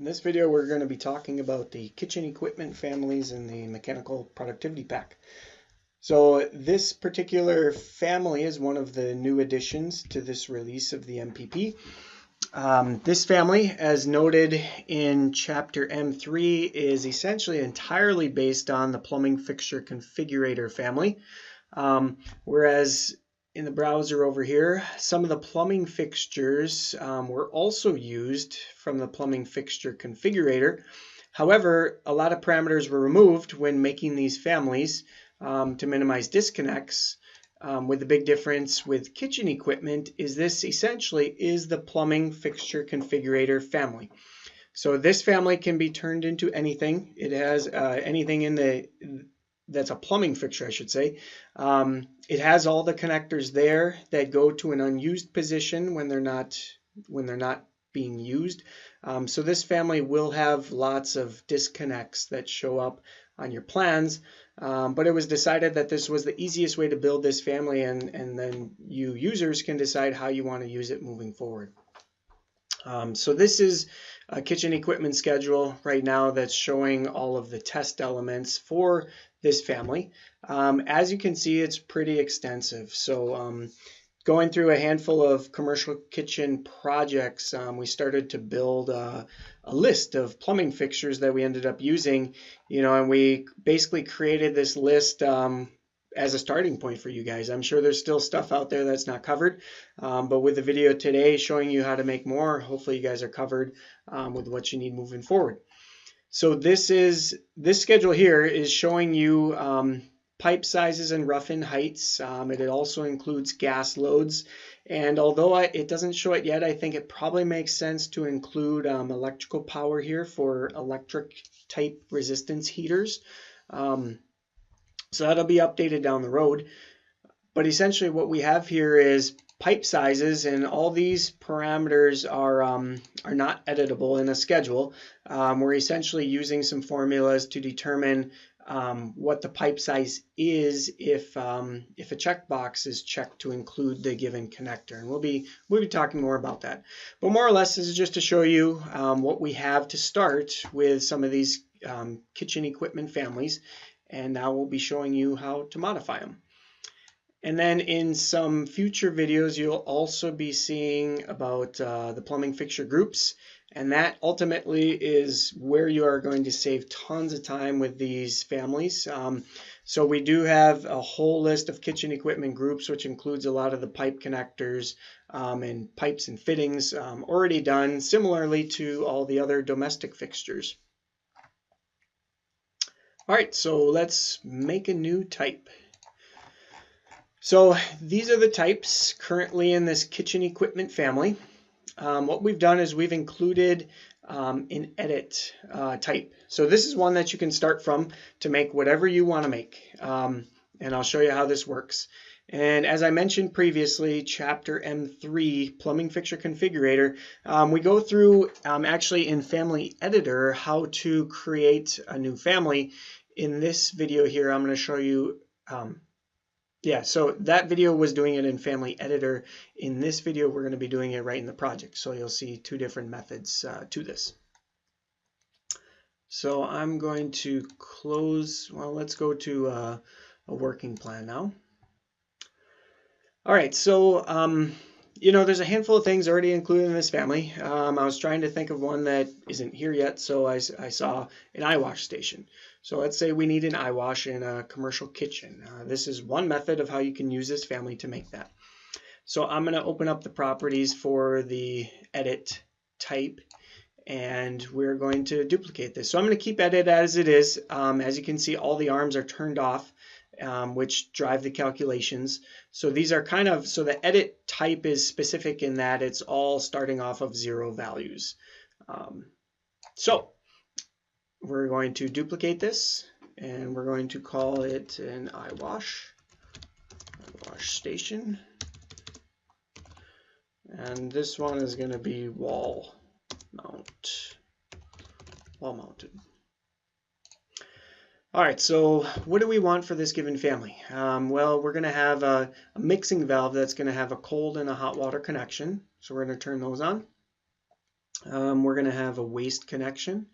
In this video, we're going to be talking about the kitchen equipment families in the Mechanical Productivity Pack. So this particular family is one of the new additions to this release of the MPP. This family, as noted in Chapter M3, is essentially entirely based on the Plumbing Fixture Configurator family, whereas in the browser over here, some of the plumbing fixtures were also used from the Plumbing Fixture Configurator. However, a lot of parameters were removed when making these families to minimize disconnects. With the big difference with kitchen equipment is this essentially is the Plumbing Fixture Configurator family. So this family can be turned into anything. It has anything in the that's a plumbing fixture, I should say. It has all the connectors there that go to an unused position when they're not being used. So this family will have lots of disconnects that show up on your plans, but it was decided that this was the easiest way to build this family, and then you users can decide how you want to use it moving forward. So this is a kitchen equipment schedule right now that's showing all of the test elements for this family. As you can see, it's pretty extensive. So going through a handful of commercial kitchen projects, we started to build a list of plumbing fixtures that we ended up using, and we basically created this list as a starting point for you guys. I'm sure there's still stuff out there that's not covered, but with the video today showing you how to make more, hopefully you guys are covered with what you need moving forward. So this schedule here is showing you pipe sizes and rough-in heights. It also includes gas loads, and although it doesn't show it yet, I think it probably makes sense to include electrical power here for electric type resistance heaters. So that'll be updated down the road. But essentially what we have here is pipe sizes, and all these parameters are not editable in a schedule. We're essentially using some formulas to determine what the pipe size is if a checkbox is checked to include the given connector, and we'll be talking more about that. But more or less, this is just to show you what we have to start with some of these kitchen equipment families, and now we'll be showing you how to modify them. And then in some future videos, you'll also be seeing about the plumbing fixture groups, and that ultimately is where you are going to save tons of time with these families. So we do have a whole list of kitchen equipment groups, which includes a lot of the pipe connectors and pipes and fittings already done, similarly to all the other domestic fixtures. All right, so let's make a new type. So these are the types currently in this kitchen equipment family. What we've done is we've included an edit type. So this is one that you can start from to make whatever you want to make. And I'll show you how this works. And as I mentioned previously, Chapter M3, Plumbing Fixture Configurator, we go through actually in Family Editor how to create a new family. In this video here, I'm going to show you so that video was doing it in Family Editor. In this video, we're going to be doing it right in the project. So you'll see two different methods to this. So I'm going to close, well, let's go to a working plan now. All right, so there's a handful of things already included in this family. I was trying to think of one that isn't here yet, so I saw an eye wash station. So let's say we need an eye wash in a commercial kitchen. This is one method of how you can use this family to make that. So I'm going to open up the properties for the edit type, and we're going to duplicate this. So I'm going to keep edit as it is. As you can see, all the arms are turned off, which drive the calculations. So these are so the edit type is specific in that it's all starting off of 0 values. So we're going to duplicate this, and we're going to call it an eye wash station. And this one is going to be wall mounted. All right, so what do we want for this given family? Well, we're going to have a mixing valve that's going to have a cold and a hot water connection. So we're going to turn those on. we're going to have a waste connection.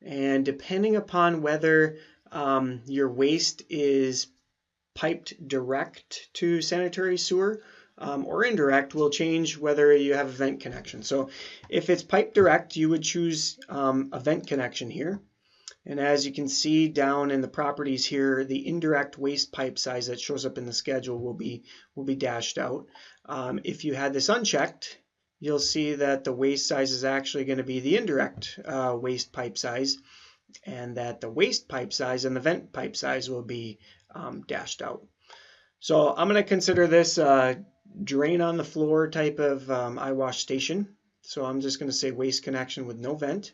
And depending upon whether your waste is piped direct to sanitary sewer or indirect, will change whether you have a vent connection. So if it's piped direct, you would choose a vent connection here. And as you can see down in the properties here, the indirect waste pipe size that shows up in the schedule will be dashed out. If you had this unchecked, you'll see that the waste size is actually going to be the indirect waste pipe size, and that the waste pipe size and the vent pipe size will be dashed out. So I'm going to consider this a drain on the floor type of eye wash station. So I'm just going to say waste connection with no vent.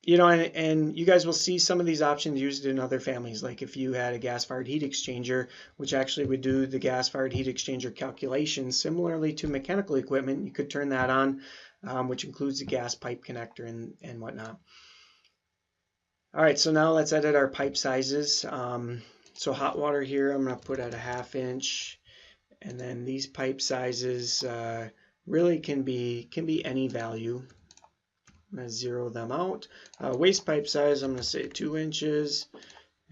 You know, and you guys will see some of these options used in other families, like if you had a gas-fired heat exchanger, which actually would do the gas-fired heat exchanger calculations similarly to mechanical equipment. You could turn that on, which includes the gas pipe connector and whatnot. All right, so now let's edit our pipe sizes. So hot water here, I'm going to put at a 1/2 inch, and then these pipe sizes really can be any value. I'm going to zero them out. Waste pipe size, I'm going to say 2 inches,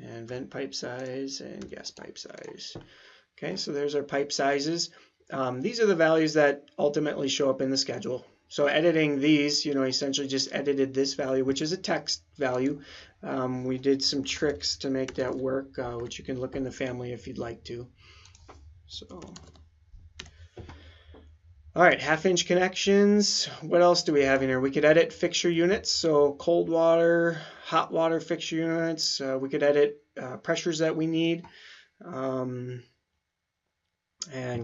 and vent pipe size and gas pipe size. Okay, so there's our pipe sizes. These are the values that ultimately show up in the schedule. So editing these, you know, essentially just edited this value, which is a text value. We did some tricks to make that work, which you can look in the family if you'd like to. So. All right, 1/2 inch connections. What else do we have in here? We could edit fixture units. So cold water, hot water fixture units. We could edit pressures that we need. And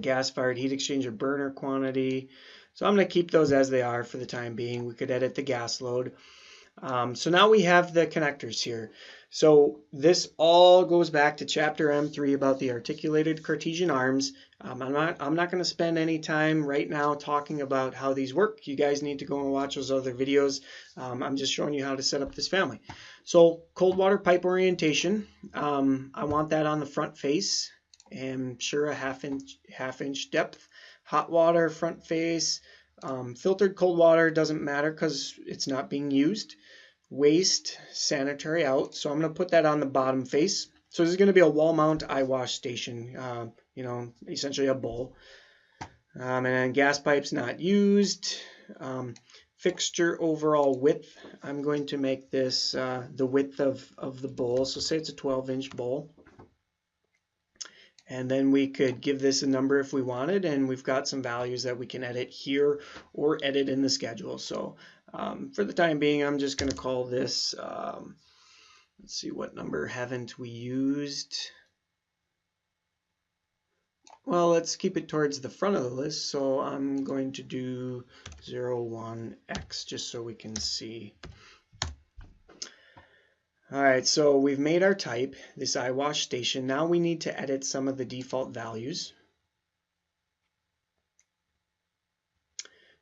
gas-fired heat exchanger burner quantity. So I'm going to keep those as they are for the time being. We could edit the gas load. So now we have the connectors here. So this all goes back to chapter M3 about the articulated Cartesian arms. I'm not going to spend any time right now talking about how these work. You guys need to go and watch those other videos. I'm just showing you how to set up this family. So cold water pipe orientation, I want that on the front face, and sure, a 1/2 inch depth. Hot water front face. Filtered cold water doesn't matter because it's not being used. Waste, sanitary out. So I'm going to put that on the bottom face. So this is going to be a wall mount eye wash station, you know, essentially a bowl. And then gas pipes not used. Fixture overall width, I'm going to make this the width of the bowl. So say it's a 12-inch bowl. And then we could give this a number if we wanted, and we've got some values that we can edit here or edit in the schedule. So for the time being, I'm just going to call this, let's see, what number haven't we used? Well, let's keep it towards the front of the list. So I'm going to do 01X just so we can see. All right, so we've made our type, this eye wash station. Now we need to edit some of the default values.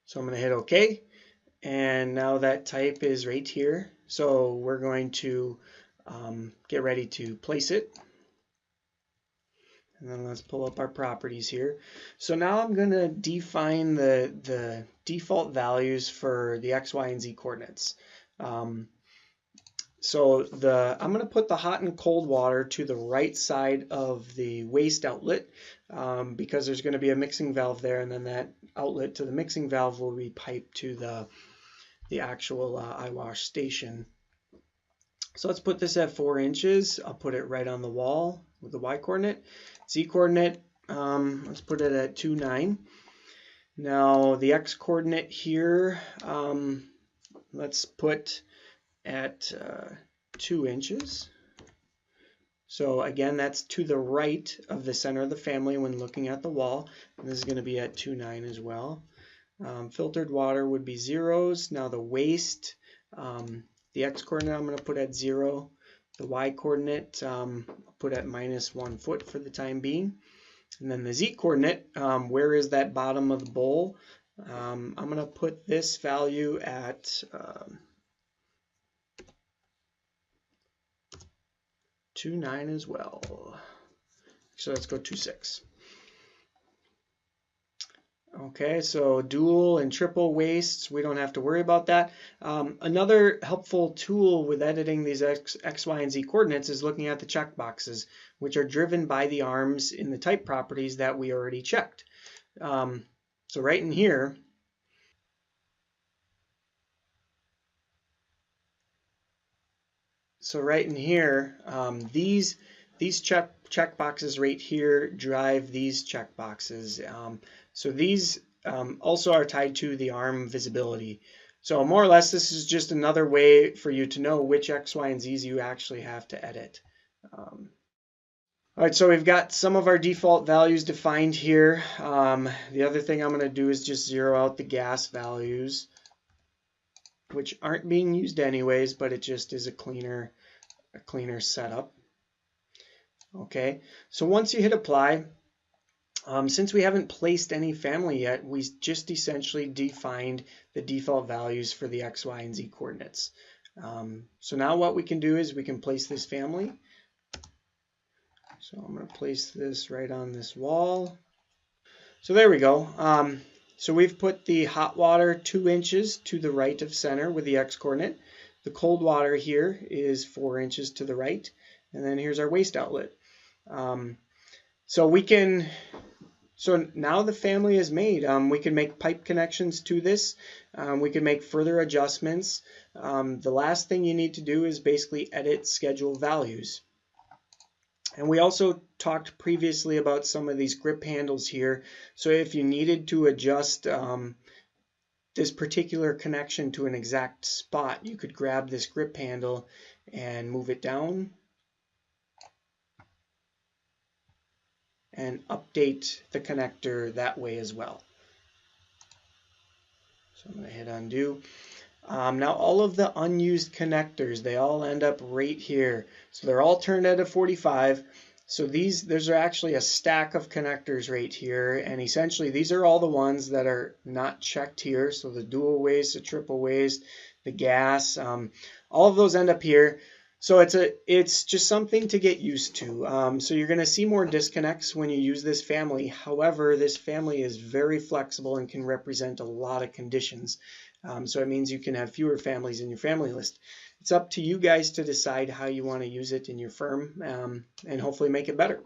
So I'm going to hit OK. And now that type is right here. So we're going to get ready to place it. And then let's pull up our properties here. So now I'm going to define the default values for the X, Y, and Z coordinates. So I'm going to put the hot and cold water to the right side of the waste outlet because there's going to be a mixing valve there, and then that outlet to the mixing valve will be piped to the actual eye wash station. So let's put this at 4 inches. I'll put it right on the wall with the Y coordinate. Z coordinate, let's put it at 2,9. Now the X coordinate here, let's put at 2 inches. So again, that's to the right of the center of the family when looking at the wall. And this is going to be at 2,9 as well. Filtered water would be zeros. Now the waste, the X coordinate I'm going to put at 0. The Y coordinate I'll put at -1 foot for the time being. And then the Z coordinate, where is that bottom of the bowl? I'm going to put this value at 2,9 as well. So let's go 2,6. Okay, so dual and triple wastes, we don't have to worry about that. Another helpful tool with editing these X, Y, and Z coordinates is looking at the checkboxes, which are driven by the arms in the type properties that we already checked. So right in here, these checkboxes right here drive these checkboxes. So these also are tied to the arm visibility. So more or less, this is just another way for you to know which X, Y, and Z's you actually have to edit. All right, so we've got some of our default values defined here. The other thing I'm going to do is just zero out the gas values, which aren't being used anyways, but it just is a cleaner setup. Okay, so once you hit apply, since we haven't placed any family yet, we just essentially defined the default values for the X, Y, and Z coordinates. So now what we can do is we can place this family. So I'm going to place this right on this wall. So there we go. So we've put the hot water 2 inches to the right of center with the X coordinate. The cold water here is 4 inches to the right. And then here's our waste outlet. So now the family is made. We can make pipe connections to this. We can make further adjustments. The last thing you need to do is basically edit schedule values. And we also talked previously about some of these grip handles here. So if you needed to adjust this particular connection to an exact spot, you could grab this grip handle and move it down and update the connector that way as well. So I'm going to hit undo. Now all of the unused connectors, they all end up right here. So they're all turned at a 45. So there's actually a stack of connectors right here, and essentially these are all the ones that are not checked here. So the dual waste, the triple waste, the gas, all of those end up here. So it's just something to get used to. So you're going to see more disconnects when you use this family. However, this family is very flexible and can represent a lot of conditions. So it means you can have fewer families in your family list. It's up to you guys to decide how you want to use it in your firm and hopefully make it better.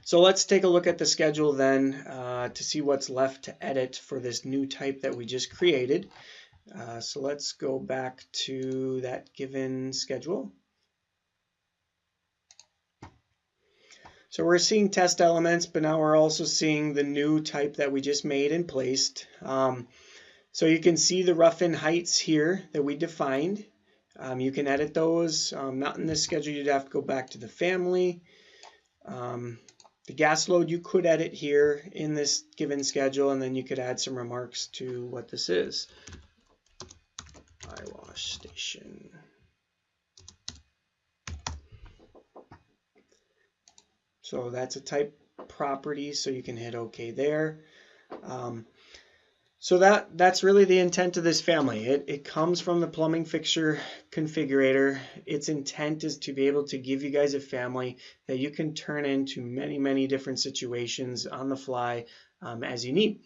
So let's take a look at the schedule then to see what's left to edit for this new type that we just created. So let's go back to that given schedule. So we're seeing test elements, but now we're also seeing the new type that we just made and placed. So you can see the rough-in heights here that we defined. You can edit those. Not in this schedule, you'd have to go back to the family. The gas load you could edit here in this given schedule, and then you could add some remarks to what this is. Eyewash station. So that's a type property, so you can hit OK there. So that's really the intent of this family. It comes from the plumbing fixture configurator. Its intent is to be able to give you guys a family that you can turn into many, many different situations on the fly as you need.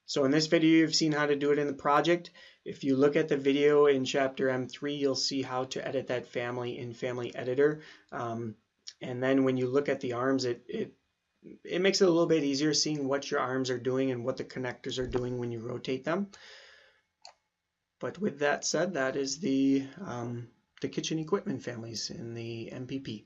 So in this video, you've seen how to do it in the project. If you look at the video in chapter M3, you'll see how to edit that family in Family Editor. And then when you look at the arms, it makes it a little bit easier seeing what your arms are doing and what the connectors are doing when you rotate them. But with that said, that is the kitchen equipment families in the MPP.